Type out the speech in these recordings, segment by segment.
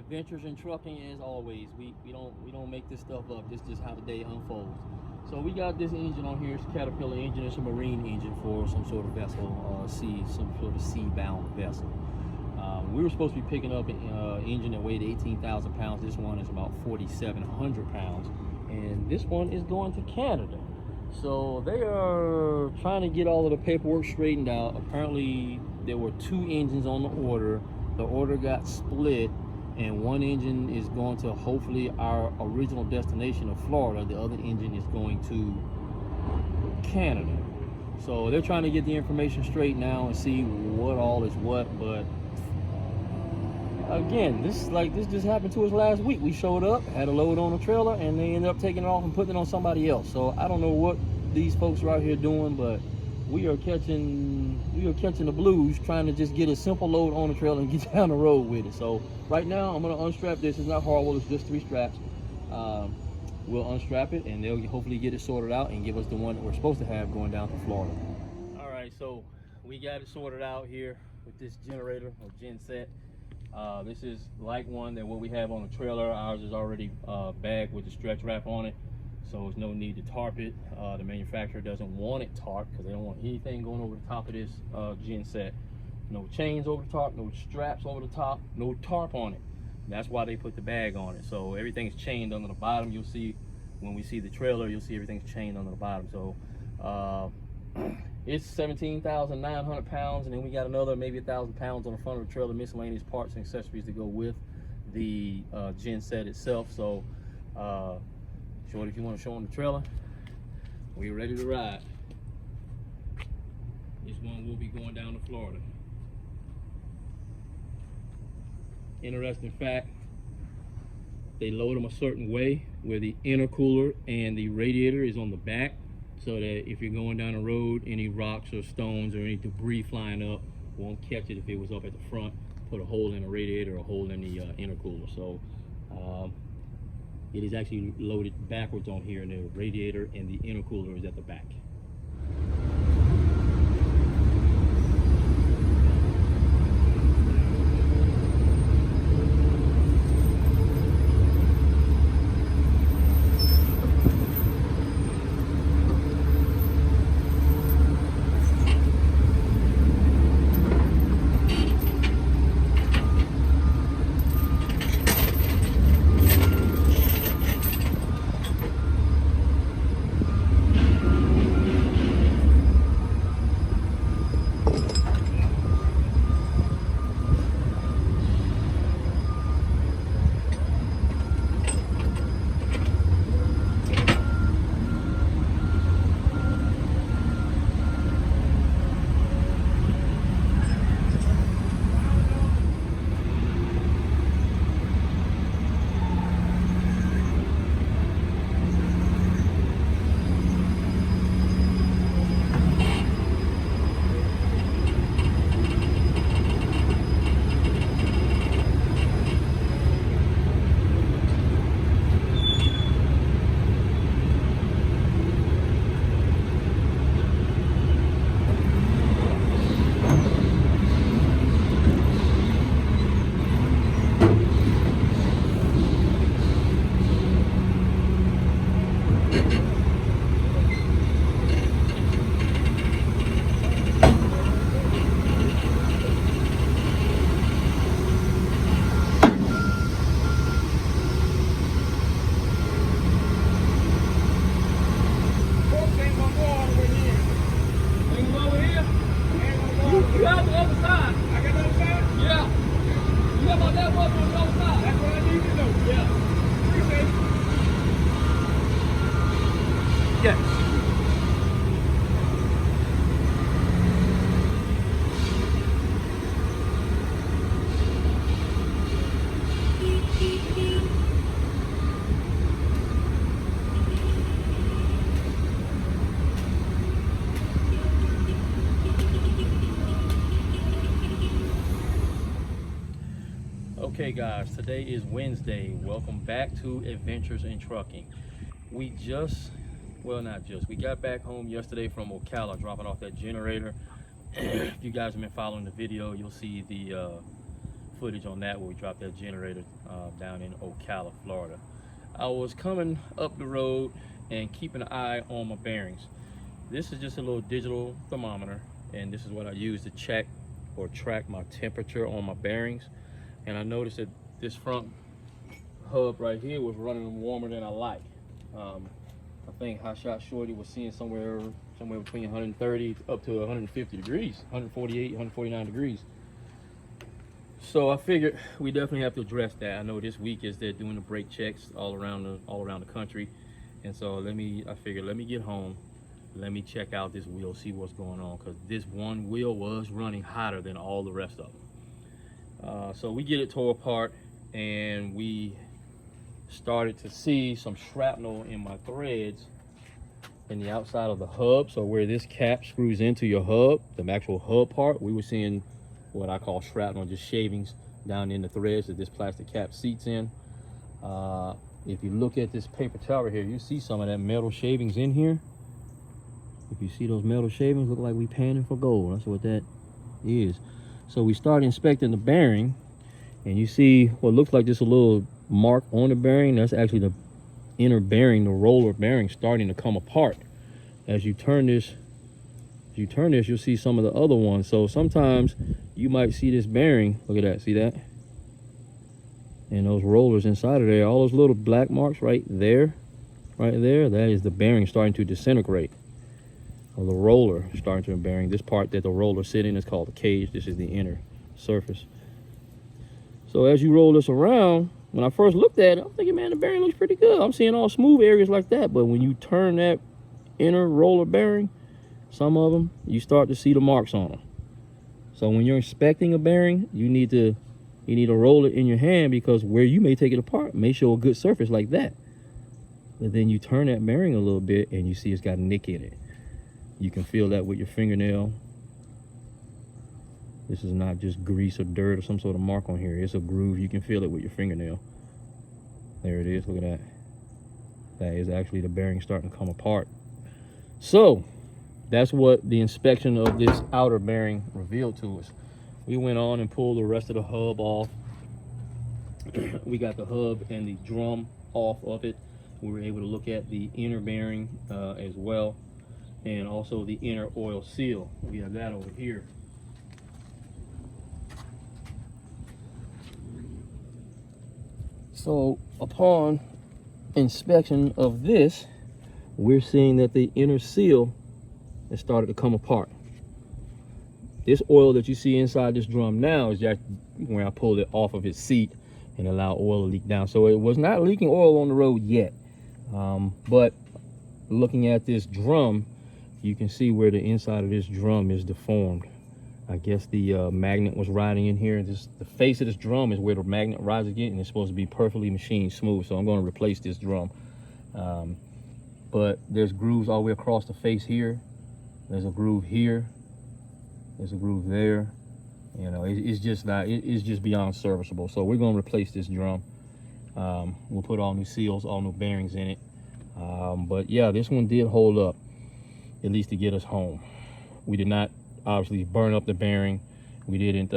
Adventures in trucking, as always. We don't make this stuff up. This is just how the day unfolds. So we got this engine on here. It's a Caterpillar engine. It's a marine engine for some sort of vessel, some sort of sea-bound vessel. We were supposed to be picking up an engine that weighed 18,000 pounds. This one is about 4,700 pounds, and this one is going to Canada. So they are trying to get all of the paperwork straightened out. Apparently, there were 2 engines on the order. The order got split, and one engine is going to hopefully our original destination of Florida. The other engine is going to Canada. So they're trying to get the information straight now and see what all is what. But again, this just happened to us last week. We showed up, had a load on a trailer, and they ended up taking it off and putting it on somebody else. So I don't know what these folks are out here doing, but we are catching the blues trying to just get a simple load on the trailer and get down the road with it. So right now I'm gonna unstrap this. It's not horrible, it's just 3 straps. We'll unstrap it and they'll hopefully get it sorted out and give us the one that we're supposed to have going down to Florida. All right, so we got it sorted out here with this generator or Genset. This is like one that what we have on the trailer. Ours is already bagged with the stretch wrap on it, so there's no need to tarp it. The manufacturer doesn't want it tarped because they don't want anything going over the top of this Genset. No chains over the top, no straps over the top, no tarp on it. That's why they put the bag on it. So everything's chained under the bottom. You'll see when we see the trailer, you'll see everything's chained under the bottom. So it's 17,900 pounds, and then we got another maybe 1,000 pounds on the front of the trailer, miscellaneous parts and accessories to go with the Genset itself. So Shorty, if you want to show them the trailer, we're ready to ride. This one will be going down to Florida. Interesting fact, they load them a certain way where the intercooler and the radiator is on the back, so that if you're going down the road, any rocks or stones or any debris flying up won't catch it if it was up at the front. Put a hole in the radiator or a hole in the intercooler. So it is actually loaded backwards on here, and the radiator and the intercooler is at the back. Okay guys, today is Wednesday. Welcome back to Adventures in Trucking. We got back home yesterday from Ocala, dropping off that generator. If you guys have been following the video, you'll see the footage on that where we dropped that generator down in Ocala, Florida. I was coming up the road and keeping an eye on my bearings. This is just a little digital thermometer, and this is what I use to check or track my temperature on my bearings. And I noticed that this front hub right here was running warmer than I like. I think Hotshot Shorty was seeing somewhere between 130 up to 150 degrees, 148, 149 degrees. So I figured we definitely have to address that. I know this week is they're doing the brake checks all around the country, and so I figured let me get home, let me check out this wheel, see what's going on, because this one wheel was running hotter than all the rest of them. So we get it tore apart, and we started to see some shrapnel in my threads in the outside of the hub. So where this cap screws into your hub, the actual hub part, we were seeing what I call shrapnel, just shavings down in the threads that this plastic cap seats in. If you look at this paper towel right here, you see some of that metal shavings in here. If you see those metal shavings, look like we panning for gold. That's what that is. So we start inspecting the bearing, and you see what looks like just a little mark on the bearing. That's actually the inner bearing, the roller bearing, starting to come apart. As you turn this, you'll see some of the other ones. So sometimes you might see this bearing, look at that, see that? And those rollers inside of there, all those little black marks right there, that is the bearing starting to disintegrate. Or the roller starting to bearing. This part that the roller sits in is called the cage. This is the inner surface. So as you roll this around, when I first looked at it, I'm thinking, man, the bearing looks pretty good. I'm seeing all smooth areas like that. But when you turn that inner roller bearing, some of them, you start to see the marks on them. So when you're inspecting a bearing, you need to roll it in your hand, because where you may take it apart may show a good surface like that. But then you turn that bearing a little bit and you see it's got a nick in it. You can feel that with your fingernail. This is not just grease or dirt or some sort of mark on here. It's a groove. You can feel it with your fingernail. There it is. Look at that. That is actually the bearing starting to come apart. So that's what the inspection of this outer bearing revealed to us. We went on and pulled the rest of the hub off. We got the hub and the drum off of it. We were able to look at the inner bearing as well, and also the inner oil seal. We have that over here. So upon inspection of this, we're seeing that the inner seal has started to come apart. This oil that you see inside this drum now is just where I pulled it off of its seat and allowed oil to leak down. So it was not leaking oil on the road yet. But looking at this drum, you can see where the inside of this drum is deformed. I guess the magnet was riding in here. The face of this drum is where the magnet rides again, and it's supposed to be perfectly machined smooth. So I'm going to replace this drum. But there's grooves all the way across the face here. There's a groove here. There's a groove there. You know, it's just not, it's just beyond serviceable. So we're going to replace this drum. We'll put all new seals, all new bearings in it. But yeah, this one did hold up, at least to get us home. We did not obviously burn up the bearing. We didn't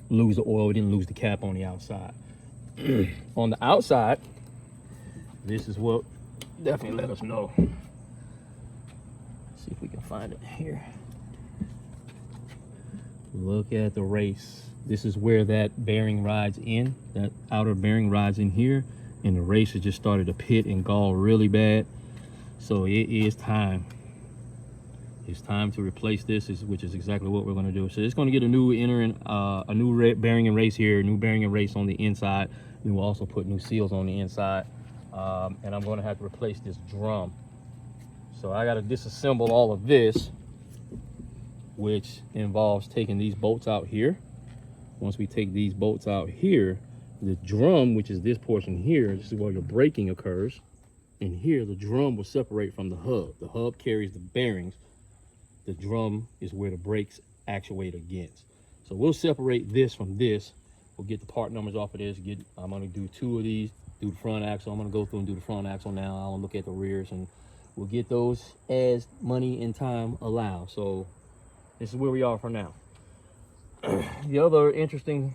lose the oil. We didn't lose the cap on the outside. On the outside, this is what definitely let us know. Let's see if we can find it here. Look at the race. This is where that bearing rides in. That outer bearing rides in here, and the race has just started to pit and gall really bad. So it is time. It's time to replace this, which is exactly what we're going to do. So it's going to get a new a new bearing and race here, a new bearing and race on the inside. We will also put new seals on the inside, and I'm going to have to replace this drum. So I got to disassemble all of this, which involves taking these bolts out here. Once we take these bolts out here, the drum, which is this portion here, this is where your braking occurs. And here, the drum will separate from the hub. The hub carries the bearings. The drum is where the brakes actuate against. So we'll separate this from this. We'll get the part numbers off of this. I'm gonna do 2 of these, do the front axle. I'm gonna go through and do the front axle now. I'll look at the rears, and we'll get those as money and time allow. So this is where we are for now. The other interesting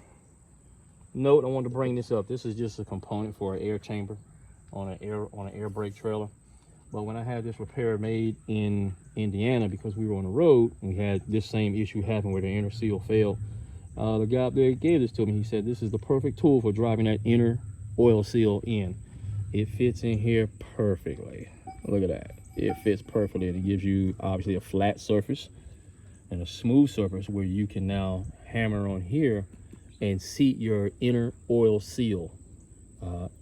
note, I wanted to bring this up. This is just a component for an air chamber on an air brake trailer. But when I had this repair made in Indiana, because we were on the road, we had this same issue happen where the inner seal failed. The guy up there gave this to me. He said this is the perfect tool for driving that inner oil seal in. It fits in here perfectly. Look at that. It fits perfectly, and it gives you obviously a flat surface and a smooth surface where you can now hammer on here and seat your inner oil seal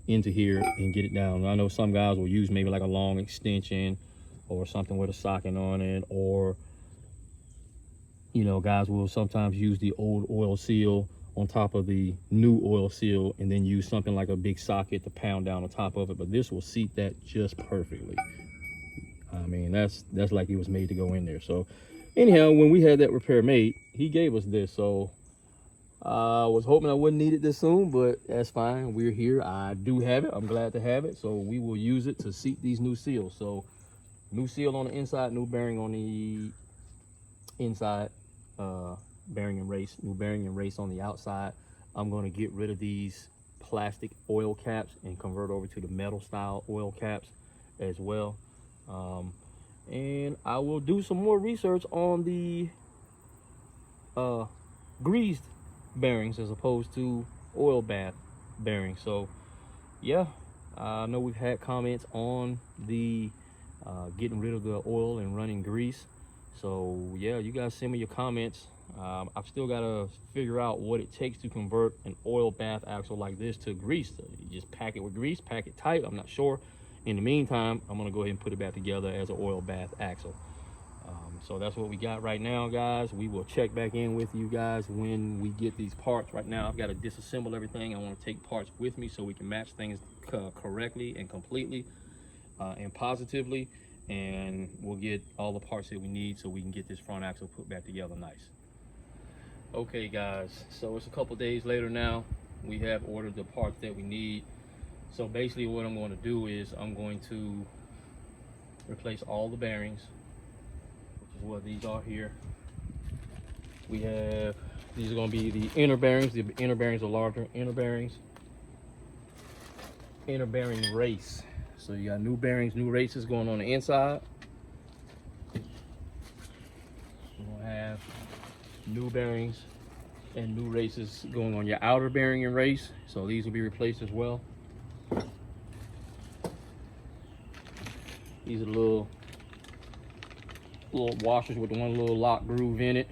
into here and get it down. I know some guys will use maybe like a long extension or something with a socket on it, or you know, guys will sometimes use the old oil seal on top of the new oil seal and then use something like a big socket to pound down on top of it. But this will seat that just perfectly. I mean, that's like it was made to go in there. So anyhow, when we had that repair made, he gave us this. So I was hoping I wouldn't need it this soon, but that's fine. We're here. I do have it. I'm glad to have it. So we will use it to seat these new seals. So new seal on the inside, new bearing on the inside, bearing and race, new bearing and race on the outside. I'm going to get rid of these plastic oil caps and convert over to the metal style oil caps as well. And I will do some more research on the greased bearings as opposed to oil bath bearings. So yeah, I know we've had comments on the getting rid of the oil and running grease. So yeah, you guys send me your comments. I've still got to figure out what it takes to convert an oil bath axle like this to grease. So you just pack it with grease, pack it tight. I'm not sure. In the meantime, I'm gonna go ahead and put it back together as an oil bath axle. So that's what we got right now, guys. We will check back in with you guys when we get these parts. Right now, I've got to disassemble everything. I want to take parts with me so we can match things correctly and completely and positively. And we'll get all the parts that we need so we can get this front axle put back together nice. Okay, guys, so it's a couple days later now. We have ordered the parts that we need. So basically what I'm going to do is I'm going to replace all the bearings, which is what these are here. We have, these are going to be the inner bearings. The inner bearings are larger inner bearings. Inner bearing race. So you got new bearings, new races going on the inside. You're going to have new bearings and new races going on your outer bearing and race. So these will be replaced as well. These are the little washers with one little lock groove in it.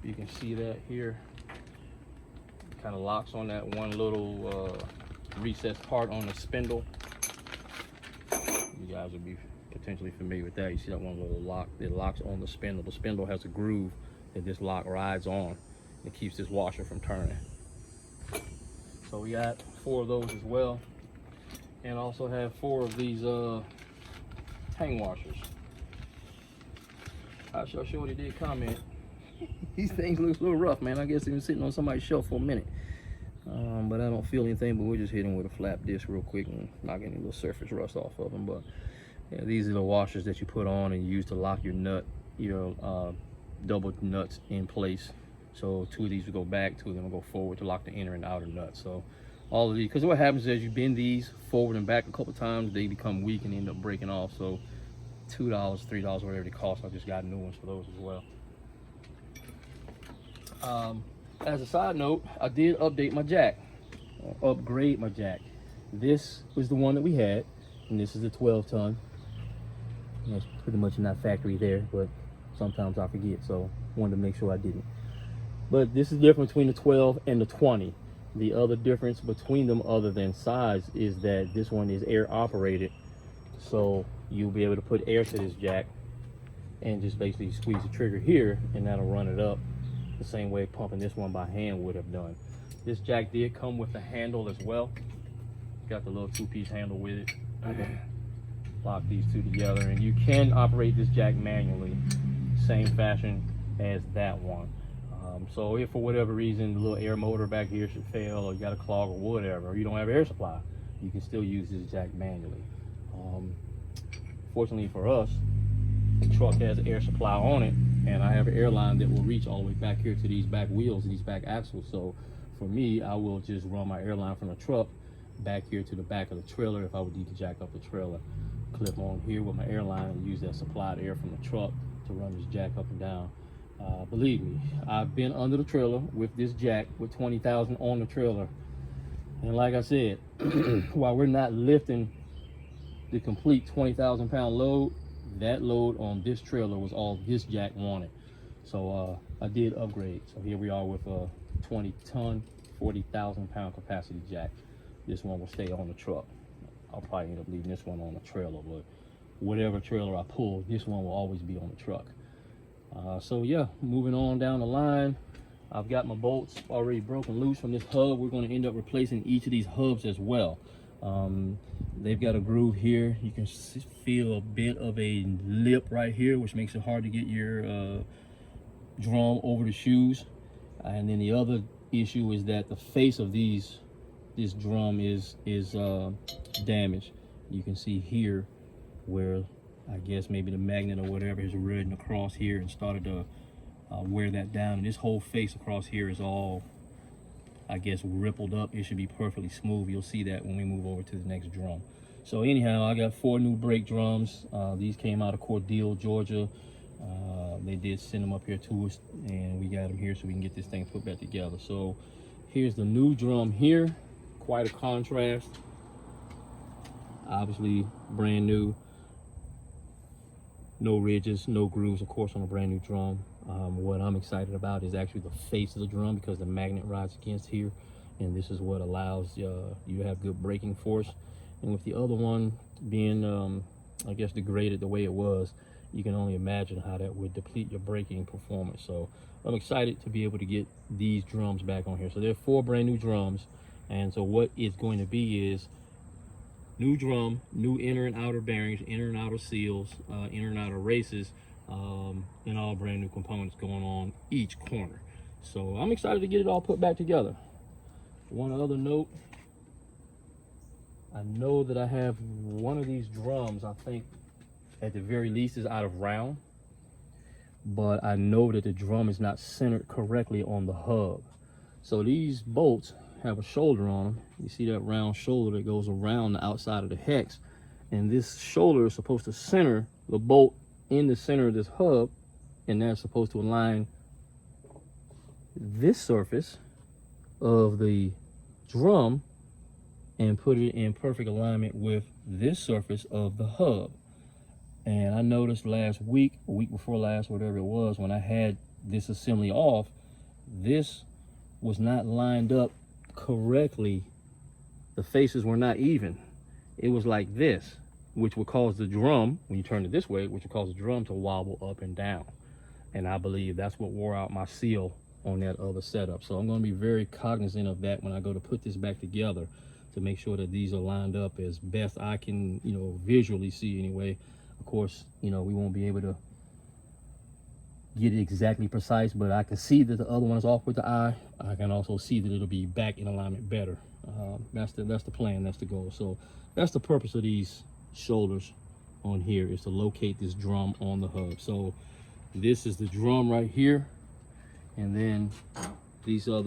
You can see that here. It kind of locks on that one little recessed part on the spindle. You guys will be potentially familiar with that. You see that one little lock that locks on the spindle. The spindle has a groove that this lock rides on. It keeps this washer from turning. So we got 4 of those as well. And also have 4 of these hang washers. I sure did comment. These things look a little rough, man. I guess they've been sitting on somebody's shelf for a minute. But I don't feel anything, but we'll just hit them with a flap disc real quick and knock any little surface rust off of them. But yeah, these are the washers that you put on and you use to lock your nut, your double nuts in place. So 2 of these will go back, 2 of them will go forward to lock the inner and outer nuts. So all of these, because what happens is you bend these forward and back a couple times, they become weak and end up breaking off. So $2, $3, whatever they cost, I just got new ones for those as well. As a side note, I did update my jack, upgrade my jack. This was the one that we had, and this is the 12-ton. It's pretty much not factory there, but sometimes I forget, so wanted to make sure I didn't. But this is different between the 12 and the 20. The other difference between them, other than size, is that this one is air operated, so you'll be able to put air to this jack and just basically squeeze the trigger here, and that'll run it up the same way pumping this one by hand would have done. This jack did come with a handle as well. Got the little 2-piece handle with it. Lock these 2 together, and you can operate this jack manually, same fashion as that one. So if for whatever reason the little air motor back here should fail, or you got a clog or whatever, or you don't have air supply, you can still use this jack manually. Fortunately for us, the truck has air supply on it, and I have an airline that will reach all the way back here to these back wheels, these back axles. So for me, I will just run my airline from the truck back here to the back of the trailer if I would need to jack up the trailer. Clip on here with my airline and use that supplied air from the truck to run this jack up and down. Believe me, I've been under the trailer with this jack with 20,000 on the trailer. And like I said, while we're not lifting the complete 20,000 pound load, that load on this trailer was all this jack wanted. So I did upgrade. So here we are with a 20 ton, 40,000 pound capacity jack. This one will stay on the truck. I'll probably end up leaving this one on the trailer, but whatever trailer I pull, this one will always be on the truck. So yeah, moving on down the line, I've got my bolts already broken loose from this hub. We're going to end up replacing each of these hubs as well. They've got a groove here. You can feel a bit of a lip right here, which makes it hard to get your drum over the shoes. And then the other issue is that the face of this drum is damaged. You can see here where I guess maybe the magnet or whatever has ridden across here and started to wear that down. And this whole face across here is all, I guess, rippled up. It should be perfectly smooth. You'll see that when we move over to the next drum. So anyhow, I got 4 new brake drums. These came out of Cordele, Georgia. They did send them up here to us, and we got them here so we can get this thing put back together. So here's the new drum here. Quite a contrast. Obviously brand new. No ridges, no grooves, of course, on a brand new drum. What I'm excited about is actually the face of the drum, because the magnet rides against here, and this is what allows you to have good braking force. And with the other one being, I guess, degraded the way it was, you can only imagine how that would deplete your braking performance. So I'm excited to be able to get these drums back on here. So there are 4 brand new drums, and so what it's going to be is new drum, new inner and outer bearings, inner and outer seals, inner and outer races, and all brand new components going on each corner. So I'm excited to get it all put back together. One other note, I know that I have one of these drums, I think at the very least is out of round, but I know that the drum is not centered correctly on the hub. So these bolts have a shoulder on them. You see that round shoulder that goes around the outside of the hex, and this shoulder is supposed to center the bolt in the center of this hub, and that's supposed to align this surface of the drum and put it in perfect alignment with this surface of the hub. And I noticed last week, a week before last, whatever it was, when I had this assembly off, this was not lined up correctly. The faces were not even. It was like this, which would cause the drum, when you turn it this way, which would cause the drum to wobble up and down. And I believe that's what wore out my seal on that other setup. So I'm going to be very cognizant of that when I go to put this back together, to make sure that these are lined up as best I can, visually see anyway. Of course, we won't be able to get it exactly precise, but I can see that the other one is off with the eye. I can also see that it'll be back in alignment better. That's the plan, that's the goal. So that's the purpose of these shoulders on here, is to locate this drum on the hub. So this is the drum right here, and then these are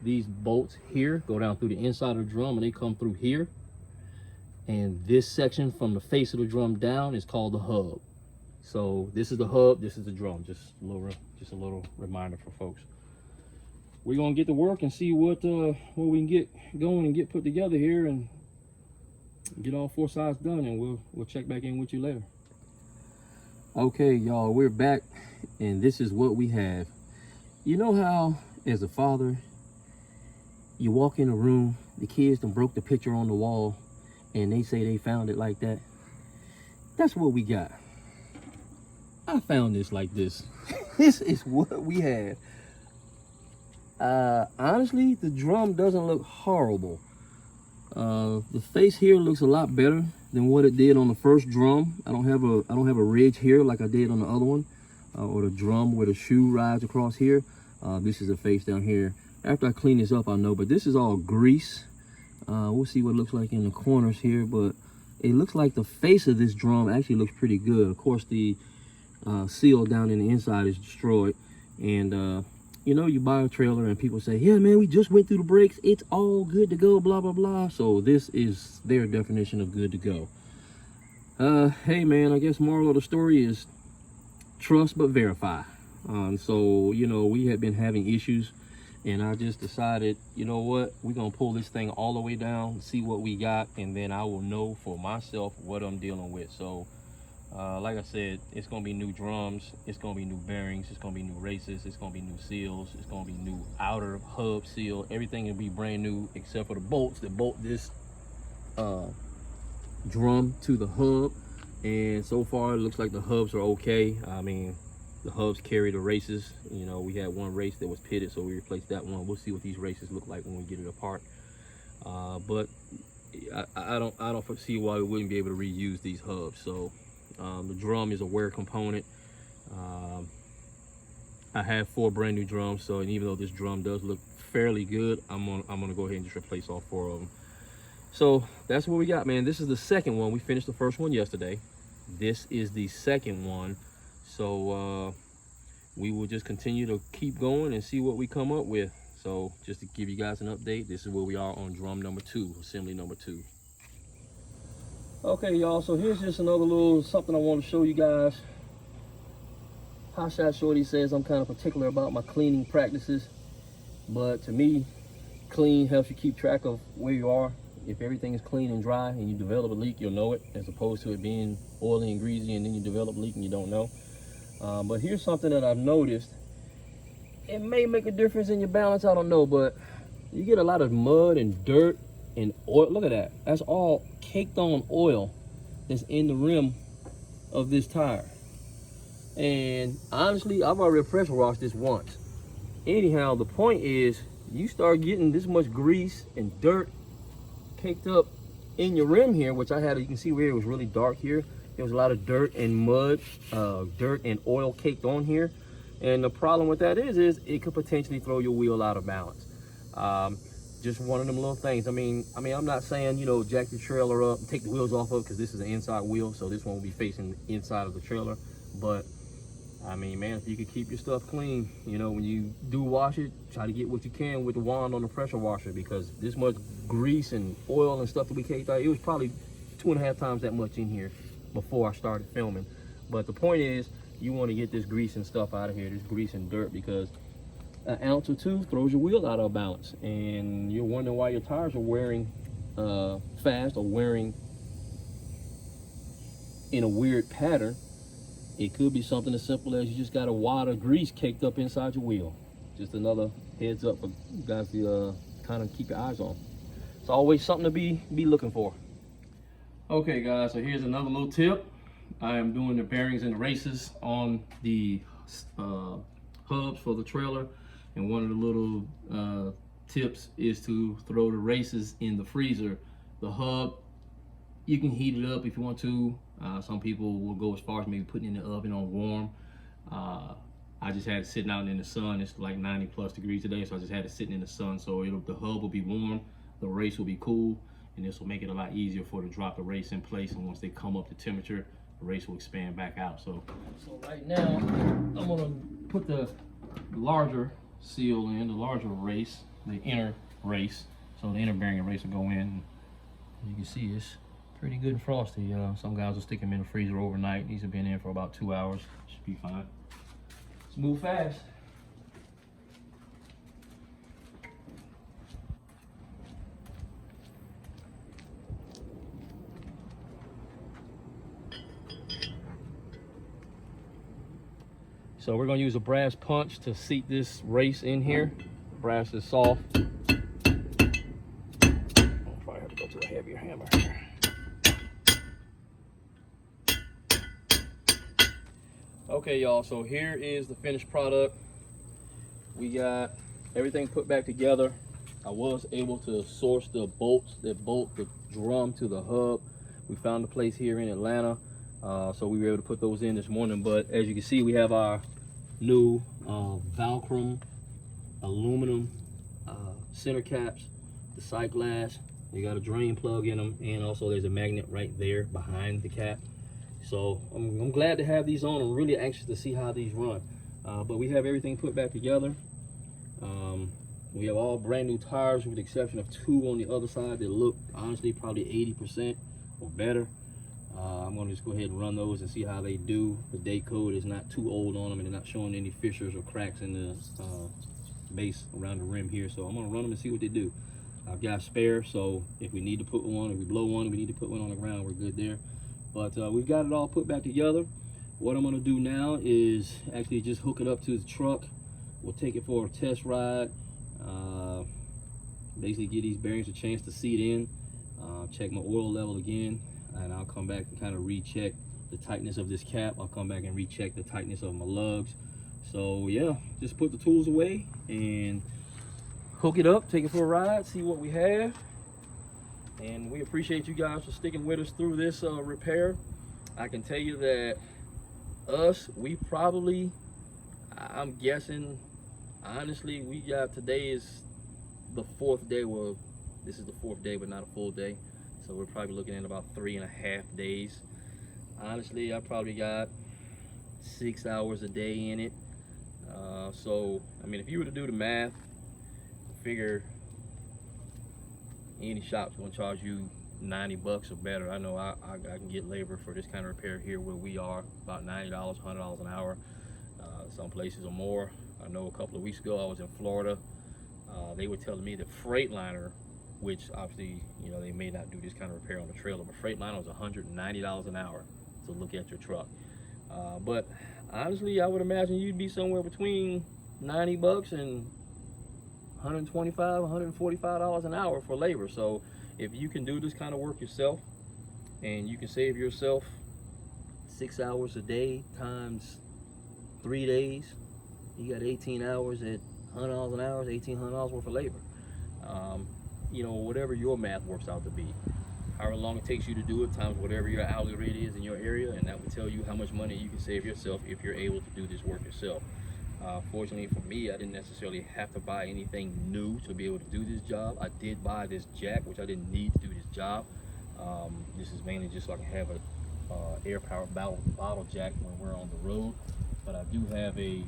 these bolts here go down through the inside of the drum, and they come through here. And this section from the face of the drum down is called the hub. So this is the hub, this is the drum. Just a little reminder for folks. We're gonna get to work and see what we can get going and get put together here, and get all 4 sides done, and we'll check back in with you later. Okay, y'all, we're back, and this is what we have. You know how, as a father, you walk in a room, the kids done broke the picture on the wall, and they say they found it like that? That's what we got. I found this like this. This is what we have. Honestly, the drum doesn't look horrible. The face here looks a lot better than what it did on the first drum. I don't have a ridge here like I did on the other one, or the drum where the shoe rides across here. This is the face down here. After I clean this up, I know, but this is all grease. We'll see what it looks like in the corners here, but it looks like the face of this drum actually looks pretty good. Of course, the seal down in the inside is destroyed. And you know, you buy a trailer and people say, yeah man, we just went through the brakes, it's all good to go, blah blah blah. So this is their definition of good to go. Hey man, I guess moral of the story is trust but verify. So you know, we had been having issues, and I just decided, you know what, we're gonna pull this thing all the way down, see what we got, and then I will know for myself what I'm dealing with. So like I said, it's gonna be new drums, it's gonna be new bearings, it's gonna be new races, it's gonna be new seals, it's gonna be new outer hub seal. Everything will be brand new except for the bolts that bolt this drum to the hub. And so far it looks like the hubs are okay. I mean, the hubs carry the races. You know, we had one race that was pitted, so we replaced that one. We'll see what these races look like when we get it apart. But I don't foresee why we wouldn't be able to reuse these hubs. So the drum is a wear component. I have 4 brand new drums, so and even though this drum does look fairly good, I'm gonna go ahead and just replace all 4 of them. So that's what we got, man. This is the second one. We finished the first one yesterday. This is the second one. So we will just continue to keep going and see what we come up with. So just to give you guys an update, this is where we are on drum number 2, assembly number 2. Okay, y'all, so here's just another little something I want to show you guys. Hotshot Shorty says I'm kind of particular about my cleaning practices, but to me, clean helps you keep track of where you are. If everything is clean and dry and you develop a leak, you'll know it, as opposed to it being oily and greasy and then you develop a leak and you don't know. But here's something that I've noticed. It may make a difference in your balance, I don't know, but you get a lot of mud and dirt and oil. Look at that. That's all caked on oil that's in the rim of this tire. And honestly, I've already pressure washed this once. Anyhow, the point is, you start getting this much grease and dirt caked up in your rim here, which I had, you can see where it was really dark here. There was a lot of dirt and mud, dirt and oil caked on here. And the problem with that is it could potentially throw your wheel out of balance. Just one of them little things. I mean, I'm not saying, you know, jack your trailer up, take the wheels off of it, because this is an inside wheel, so this one will be facing the inside of the trailer. But I mean, man, if you could keep your stuff clean, you know, when you do wash it, try to get what you can with the wand on the pressure washer, because this much grease and oil and stuff that we caked out, it was probably 2.5 times that much in here before I started filming. But the point is, you want to get this grease and stuff out of here, this grease and dirt, because an ounce or two throws your wheel out of balance, and you're wondering why your tires are wearing fast or wearing in a weird pattern. It could be something as simple as you just got a wad of grease caked up inside your wheel. Just another heads up for you guys to kind of keep your eyes on. It's always something to be looking for. Okay guys, so here's another little tip. I am doing the bearings and the races on the hubs for the trailer. And one of the little tips is to throw the races in the freezer. The hub, you can heat it up if you want to. Some people will go as far as maybe putting it in the oven on warm. I just had it sitting out in the sun. It's like 90+ degrees today, so I just had it sitting in the sun. So the hub will be warm, the race will be cool, and this will make it a lot easier for to drop the race in place. And once they come up to temperature, the race will expand back out. So right now, I'm gonna put the larger seal in, the larger race, the inner race. So the inner bearing and race will go in. You can see it's pretty good and frosty. Some guys will stick them in the freezer overnight. These have been in for about 2 hours. Should be fine. Let's move fast. So we're gonna use a brass punch to seat this race in here. Brass is soft. I'll probably have to go to a heavier hammer here. Okay, y'all, so here is the finished product. We got everything put back together. I was able to source the bolts that bolt the drum to the hub. We found a place here in Atlanta, so we were able to put those in this morning. But as you can see, we have our new Valcrum aluminum center caps, the sight glass. You got a drain plug in them, and also there's a magnet right there behind the cap. So I'm glad to have these on. I'm really anxious to see how these run. But we have everything put back together. We have all brand new tires with the exception of 2 on the other side that look honestly probably 80% or better. I'm gonna just go ahead and run those and see how they do. The date code is not too old on them and they're not showing any fissures or cracks in the base around the rim here. So I'm gonna run them and see what they do. I've got spare, so if we need to put one, if we blow one, we need to put one on the ground, we're good there. But we've got it all put back together. What I'm gonna do now is actually just hook it up to the truck. We'll take it for a test ride. Basically give these bearings a chance to seat in. Check my oil level again, and I'll come back and kind of recheck the tightness of this cap. I'll come back and recheck the tightness of my lugs. So yeah, just put the tools away and hook it up, take it for a ride, see what we have. And we appreciate you guys for sticking with us through this repair. I can tell you that we probably, I'm guessing, honestly, we got, today is the 4th day. Well, this is the 4th day, but not a full day. So we're probably looking at about 3.5 days. Honestly, I probably got 6 hours a day in it. So, I mean, if you were to do the math, figure any shop's gonna charge you 90 bucks or better. I know I can get labor for this kind of repair here where we are, about $90, $100 an hour. Some places are more. I know a couple of weeks ago I was in Florida. They were telling me that Freightliner, which obviously, you know, they may not do this kind of repair on the trailer, but Freightliner was $190 an hour to look at your truck. But honestly, I would imagine you'd be somewhere between 90 bucks and $125, $145 an hour for labor. So if you can do this kind of work yourself and you can save yourself 6 hours a day times 3 days, you got 18 hours at $100 an hour, $1,800 worth of labor. You know, whatever your math works out to be, however long it takes you to do it times whatever your hourly rate is in your area, and that will tell you how much money you can save yourself if you're able to do this work yourself. Fortunately for me, I didn't necessarily have to buy anything new to be able to do this job. I did buy this jack, which I didn't need to do this job. This is mainly just so I can have a air-powered bottle jack when we're on the road. But I do have a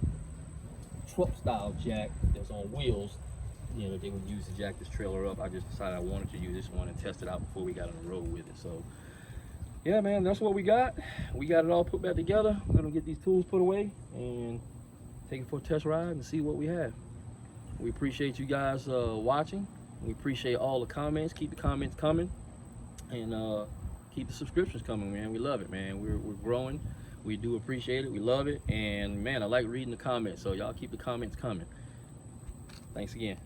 truck-style jack that's on wheels. You know, they would use to jack this trailer up. I just decided I wanted to use this one and test it out before we got on the road with it. So yeah, man, that's what we got. We got it all put back together. We're gonna get these tools put away and take it for a test ride and see what we have. We appreciate you guys watching. We appreciate all the comments. Keep the comments coming, and keep the subscriptions coming, man. We love it, man. We're growing. We do appreciate it. We love it, and man, I like reading the comments. So y'all keep the comments coming. Thanks again.